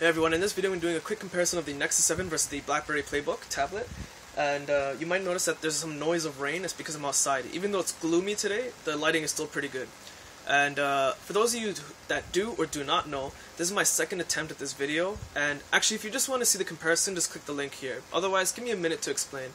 Hey everyone, in this video I'm doing a quick comparison of the Nexus 7 versus the BlackBerry PlayBook tablet. And you might notice that there's some noise of rain. It's because I'm outside. Even though it's gloomy today, the lighting is still pretty good. And for those of you that do or do not know, this is my second attempt at this video. And actually, if you just want to see the comparison, just click the link here. Otherwise, give me a minute to explain.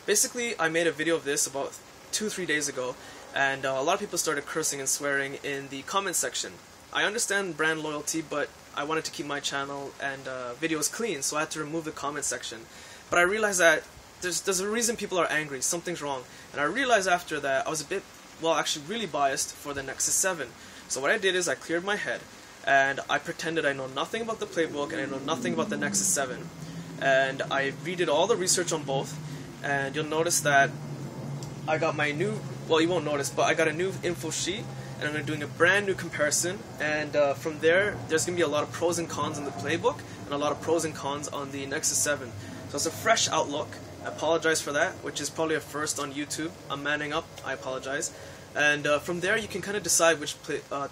Basically, I made a video of this about 2-3 days ago, and a lot of people started cursing and swearing in the comment section. I understand brand loyalty, but I wanted to keep my channel and videos clean, so I had to remove the comment section. But I realized that there's a reason people are angry, something's wrong. And I realized after that I was a bit, well, actually really biased for the Nexus 7. So what I did is I cleared my head, and I pretended I know nothing about the PlayBook and I know nothing about the Nexus 7. And I redid all the research on both, and you'll notice that I got my new, well, you won't notice, but I got a new info sheet, and I'm doing a brand new comparison, and from there's going to be a lot of pros and cons on the PlayBook, and a lot of pros and cons on the Nexus 7. So it's a fresh outlook. I apologize for that, which is probably a first on YouTube. I'm manning up, I apologize. And from there you can kind of decide which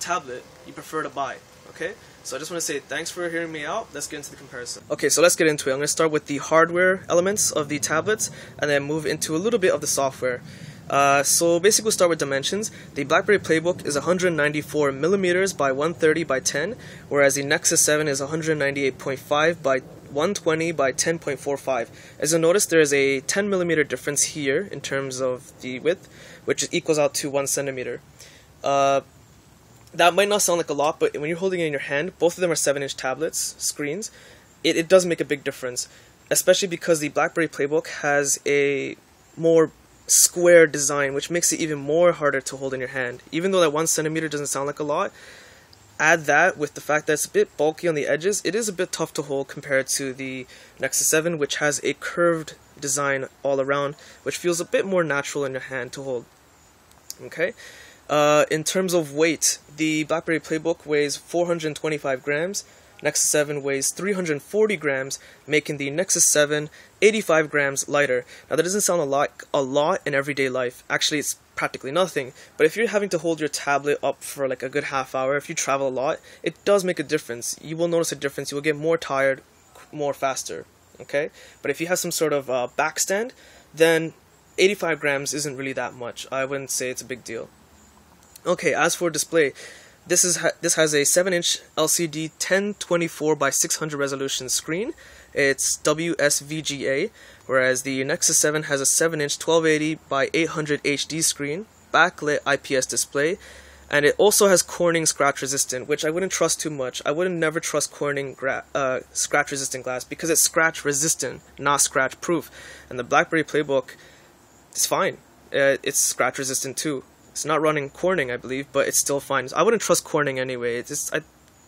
tablet you prefer to buy, okay? So I just want to say thanks for hearing me out. Let's get into the comparison. Okay, so let's get into it. I'm going to start with the hardware elements of the tablets, and then move into a little bit of the software. So basically we'll start with dimensions. The BlackBerry PlayBook is 194mm by 130 by 10, whereas the Nexus 7 is 198.5 by 120 by 10.45. As you'll notice, there is a 10mm difference here in terms of the width, which equals out to 1 centimeter. That might not sound like a lot, but when you're holding it in your hand, both of them are 7-inch tablets, screens. It does make a big difference, especially because the BlackBerry PlayBook has a more square design, which makes it even more harder to hold in your hand. Even though that 1 centimeter doesn't sound like a lot, add that with the fact that it's a bit bulky on the edges, it is a bit tough to hold compared to the Nexus 7, which has a curved design all around, which feels a bit more natural in your hand to hold. Okay, in terms of weight, the BlackBerry PlayBook weighs 425 grams, Nexus 7 weighs 340 grams, making the Nexus 7 85 grams lighter. Now that doesn't sound a lot in everyday life. Actually, it's practically nothing. But if you're having to hold your tablet up for like a good half hour, if you travel a lot, it does make a difference. You will notice a difference. You will get more tired more faster. Okay? But if you have some sort of back stand, then 85 grams isn't really that much. I wouldn't say it's a big deal. Okay, as for display, this has a 7-inch LCD 1024 by 600 resolution screen. It's WSVGA, whereas the Nexus 7 has a 7-inch 1280 by 800 HD screen, backlit IPS display, and it also has Corning scratch resistant, which I wouldn't trust too much. I wouldn't never trust Corning scratch resistant glass because it's scratch resistant, not scratch proof. And the BlackBerry PlayBook is fine. It's scratch resistant too. It's not running Corning, I believe, but it's still fine. I wouldn't trust Corning anyway. I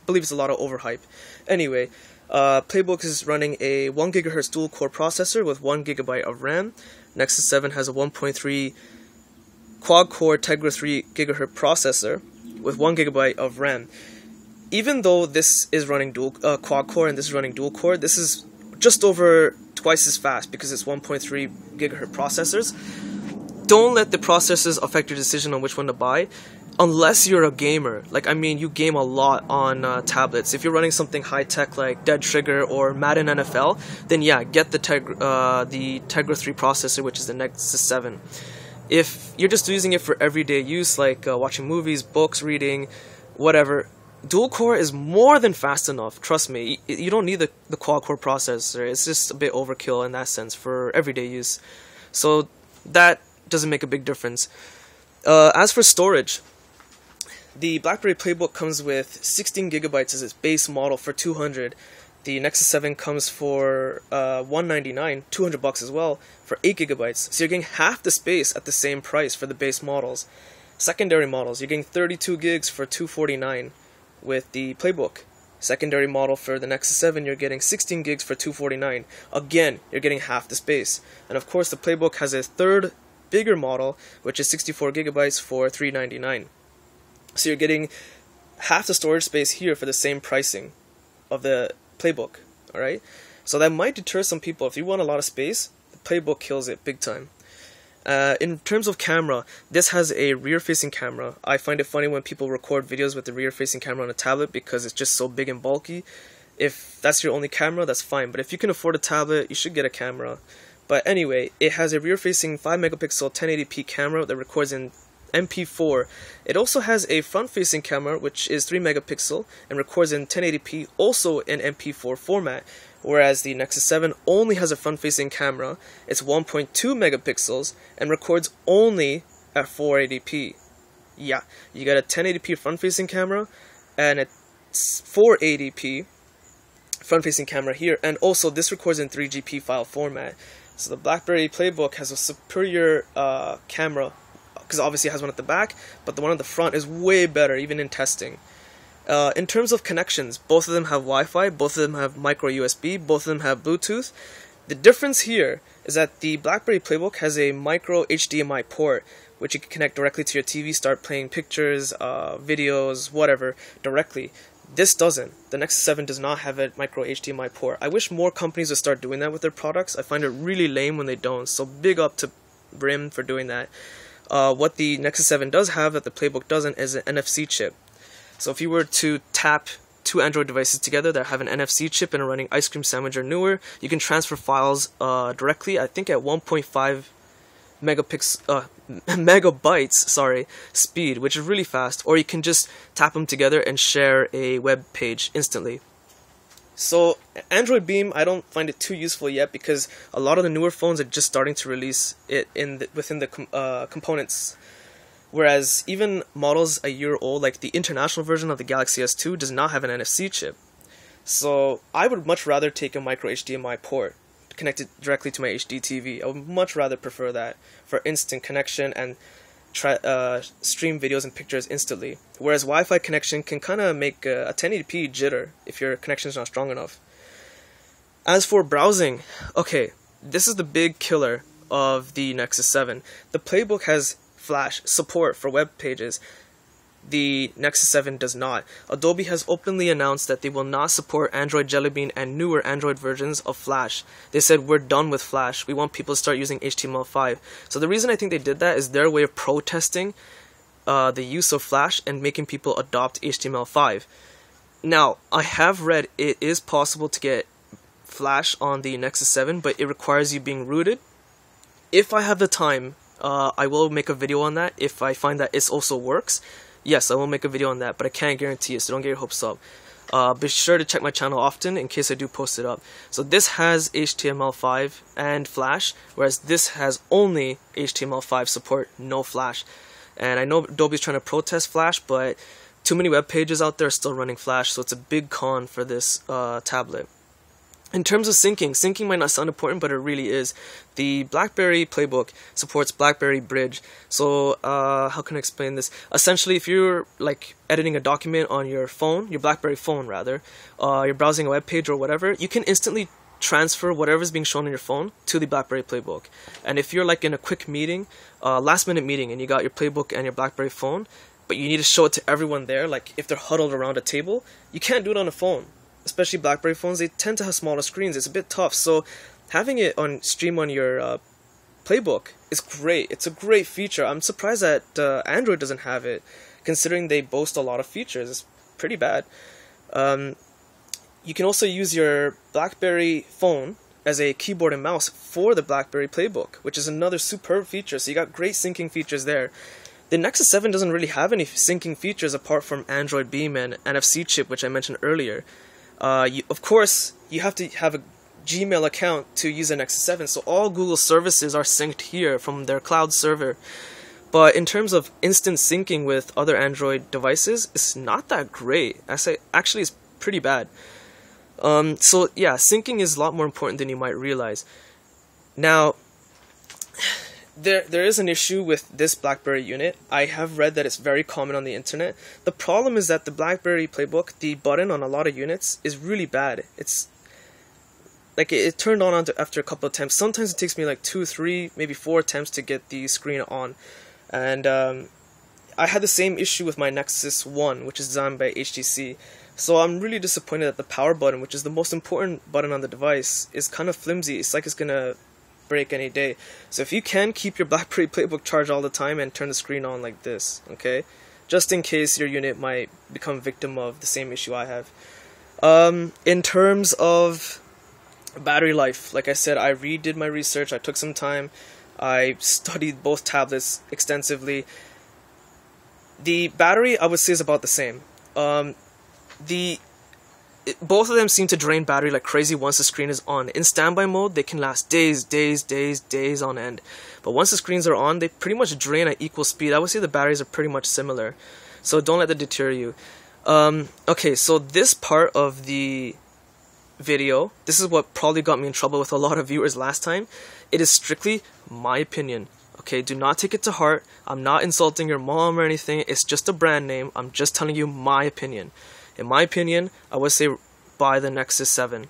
believe it's a lot of overhype. Anyway, PlayBook is running a 1 GHz dual-core processor with 1 GB of RAM. Nexus 7 has a 1.3 quad-core Tegra 3 GHz processor with 1 GB of RAM. Even though this is running quad-core and this is running dual-core, this is just over twice as fast because it's 1.3 GHz processors. Don't let the processors affect your decision on which one to buy, unless you're a gamer. Like, I mean, you game a lot on tablets. If you're running something high-tech like Dead Trigger or Madden NFL, then yeah, get the Tegra 3 processor, which is the Nexus 7. If you're just using it for everyday use, like watching movies, books, reading, whatever, dual-core is more than fast enough. Trust me, you don't need the quad-core processor. It's just a bit overkill in that sense for everyday use. So that doesn't make a big difference. As for storage, the BlackBerry PlayBook comes with 16 GB as its base model for $200. The Nexus 7 comes for $199, $200 as well, for 8 GB. So you're getting half the space at the same price for the base models. Secondary models, you're getting 32 gigs for $249 with the PlayBook. Secondary model for the Nexus 7, you're getting 16 gigs for $249. Again, you're getting half the space. And of course, the PlayBook has a third bigger model, which is 64 GB for $399. So you're getting half the storage space here for the same pricing of the PlayBook. Alright? So that might deter some people. If you want a lot of space, the PlayBook kills it big time. In terms of camera, this has a rear-facing camera. I find it funny when people record videos with the rear-facing camera on a tablet because it's just so big and bulky. If that's your only camera, that's fine, but if you can afford a tablet, you should get a camera. But anyway, it has a rear-facing 5 megapixel 1080p camera that records in MP4. It also has a front-facing camera, which is 3 megapixel and records in 1080p, also in MP4 format. Whereas the Nexus 7 only has a front-facing camera. It's 1.2 megapixels and records only at 480p. Yeah, you got a 1080p front-facing camera and a 480p front-facing camera here, and also this records in 3GP file format. So the BlackBerry PlayBook has a superior camera, because obviously it has one at the back, but the one at the front is way better, even in testing. In terms of connections, both of them have Wi-Fi, both of them have micro USB, both of them have Bluetooth. The difference here is that the BlackBerry PlayBook has a micro HDMI port, which you can connect directly to your TV, start playing pictures, videos, whatever, directly. This doesn't. The Nexus 7 does not have a micro HDMI port. I wish more companies would start doing that with their products. I find it really lame when they don't, so big up to Brim for doing that. What the Nexus 7 does have that the PlayBook doesn't is an NFC chip. So if you were to tap two Android devices together that have an NFC chip and are running Ice Cream Sandwich or newer, you can transfer files directly, I think at 1.5 megabytes speed, which is really fast, or you can just tap them together and share a web page instantly. So Android Beam, I don't find it too useful yet because a lot of the newer phones are just starting to release it within the components, whereas even models a year old, like the international version of the Galaxy S2, does not have an NFC chip. So I would much rather take a micro HDMI port connected directly to my HD TV. I would much rather prefer that for instant connection and stream videos and pictures instantly. Whereas Wi-Fi connection can kind of make a 1080p jitter if your connection is not strong enough. As for browsing, okay, this is the big killer of the Nexus 7. The PlayBook has Flash support for web pages. The Nexus 7 does not. Adobe has openly announced that they will not support Android Jelly Bean and newer Android versions of Flash. They said, we're done with Flash. We want people to start using HTML5. So the reason I think they did that is their way of protesting the use of Flash and making people adopt HTML5. Now, I have read it is possible to get Flash on the Nexus 7, but it requires you being rooted. If I have the time, I will make a video on that if I find that it also works. Yes, I will make a video on that, but I can't guarantee it, so don't get your hopes up. Be sure to check my channel often in case I do post it up. So this has HTML5 and Flash, whereas this has only HTML5 support, no Flash. And I know Adobe's trying to protest Flash, but too many web pages out there are still running Flash, so it's a big con for this tablet. In terms of syncing might not sound important, but it really is. The BlackBerry PlayBook supports BlackBerry Bridge. So, how can I explain this? Essentially, if you're like editing a document on your phone, your BlackBerry phone rather, you're browsing a web page or whatever, you can instantly transfer whatever's being shown on your phone to the BlackBerry PlayBook. And if you're like in a quick meeting, last minute meeting, and you got your PlayBook and your BlackBerry phone, but you need to show it to everyone there, like if they're huddled around a table, you can't do it on a phone. Especially BlackBerry phones, they tend to have smaller screens. It's a bit tough, so having it on stream on your PlayBook is great. It's a great feature. I'm surprised that Android doesn't have it, considering they boast a lot of features. It's pretty bad. You can also use your BlackBerry phone as a keyboard and mouse for the BlackBerry PlayBook, which is another superb feature. So you got great syncing features there. The Nexus 7 doesn't really have any syncing features apart from Android Beam and NFC chip, which I mentioned earlier. Of course, you have to have a Gmail account to use a Nexus 7, so all Google services are synced here from their cloud server. But in terms of instant syncing with other Android devices, it's not that great. Actually, it's pretty bad. So yeah, syncing is a lot more important than you might realize. Now, there is an issue with this BlackBerry unit. I have read that it's very common on the internet. The problem is that the BlackBerry PlayBook, the button on a lot of units is really bad. It's like it turned on after a couple of attempts. Sometimes it takes me like 2, 3, maybe 4 attempts to get the screen on. And I had the same issue with my Nexus 1, which is designed by HTC. So I'm really disappointed that the power button, which is the most important button on the device, is kind of flimsy. It's like it's gonna break any day. So if you can, keep your BlackBerry PlayBook charged all the time and turn the screen on like this, okay? Just in case your unit might become victim of the same issue I have. In terms of battery life, like I said, I redid my research. I took some time. I studied both tablets extensively. The battery, I would say, is about the same. Both of them seem to drain battery like crazy once the screen is on. In standby mode, they can last days on end. But once the screens are on, they pretty much drain at equal speed. I would say the batteries are pretty much similar. So don't let that deter you. Okay, so this part of the video, this is what probably got me in trouble with a lot of viewers last time. It is strictly my opinion. Okay, do not take it to heart. I'm not insulting your mom or anything. It's just a brand name. I'm just telling you my opinion. In my opinion, I would say buy the Nexus 7.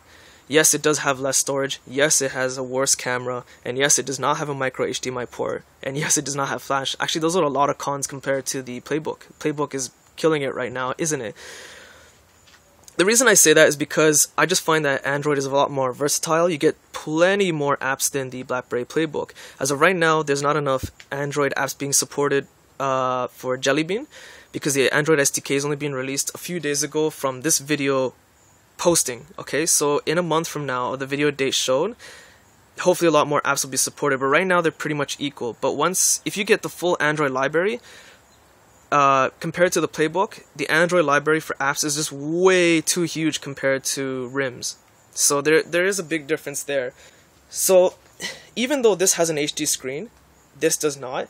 Yes, it does have less storage. Yes, it has a worse camera. And yes, it does not have a micro HDMI port. And yes, it does not have flash. Actually, those are a lot of cons compared to the PlayBook. PlayBook is killing it right now, isn't it? The reason I say that is because I just find that Android is a lot more versatile. You get plenty more apps than the BlackBerry PlayBook. As of right now, there's not enough Android apps being supported for Jelly Bean, because the Android SDK is only being released a few days ago from this video posting. Okay, so in a month from now, the video date shown, hopefully a lot more apps will be supported, but right now they're pretty much equal. But if you get the full Android library, compared to the PlayBook, the Android library for apps is just way too huge compared to RIMs. So there is a big difference there. So even though this has an HD screen, this does not.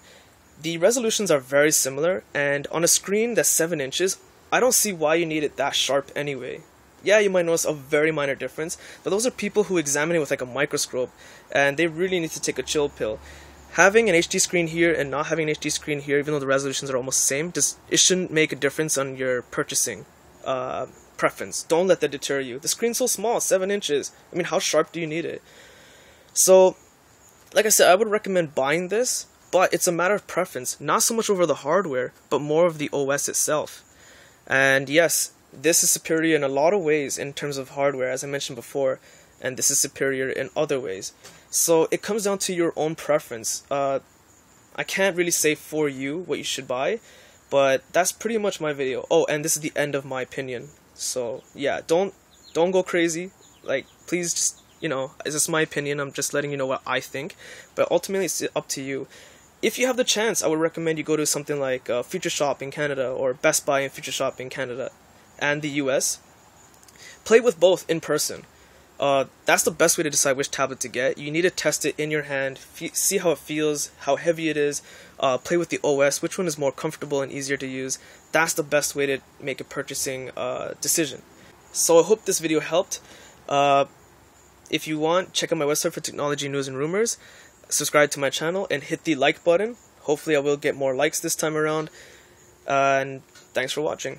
The resolutions are very similar, and on a screen that's 7 inches, I don't see why you need it that sharp anyway. Yeah, you might notice a very minor difference, but those are people who examine it with like a microscope, and they really need to take a chill pill. Having an HD screen here and not having an HD screen here, even though the resolutions are almost the same, it shouldn't make a difference on your purchasing preference. Don't let that deter you. The screen's so small, 7 inches. I mean, how sharp do you need it? So, like I said, I would recommend buying this, but it's a matter of preference. Not so much over the hardware, but more of the OS itself. And yes, this is superior in a lot of ways in terms of hardware, as I mentioned before, and this is superior in other ways. So it comes down to your own preference. I can't really say for you what you should buy, but that's pretty much my video. Oh, and this is the end of my opinion. So yeah, don't go crazy. Like, please just, it's just my opinion. I'm just letting you know what I think, but ultimately it's up to you. If you have the chance, I would recommend you go to something like Future Shop in Canada, or Best Buy and Future Shop in Canada and the US. Play with both in person. That's the best way to decide which tablet to get. You need to test it in your hand, see how it feels, how heavy it is, play with the OS, which one is more comfortable and easier to use. That's the best way to make a purchasing decision. So I hope this video helped. If you want, check out my website for technology news and rumors. Subscribe to my channel and hit the like button. Hopefully I will get more likes this time around. And thanks for watching.